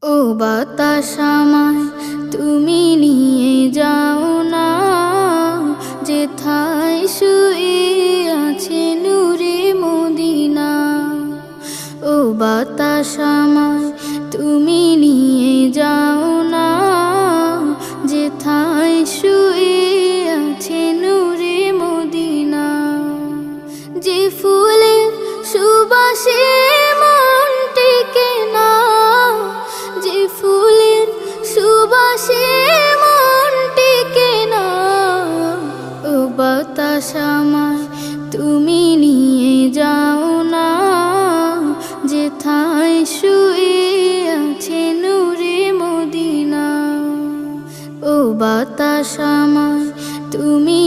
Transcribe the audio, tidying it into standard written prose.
ও বাতাস আমায় তুমি নিয়ে যাও না, যেথায় শুয়ে আছে নূরে মদিনা। ও বাতাস আমায় তুমি নিয়ে যাও না, যেথায় শুয়ে আছে নূরে মদিনা। যে ফুলের সুবাসে মন টেকে না, যে ফুলের সুবাসে মন টেকে না। ও বাতাস আমায় তুমি নিয়ে যাও না, যেথায় শুয়ে আছে নূরে মদিনা। ও বাতাস আমায় তুমি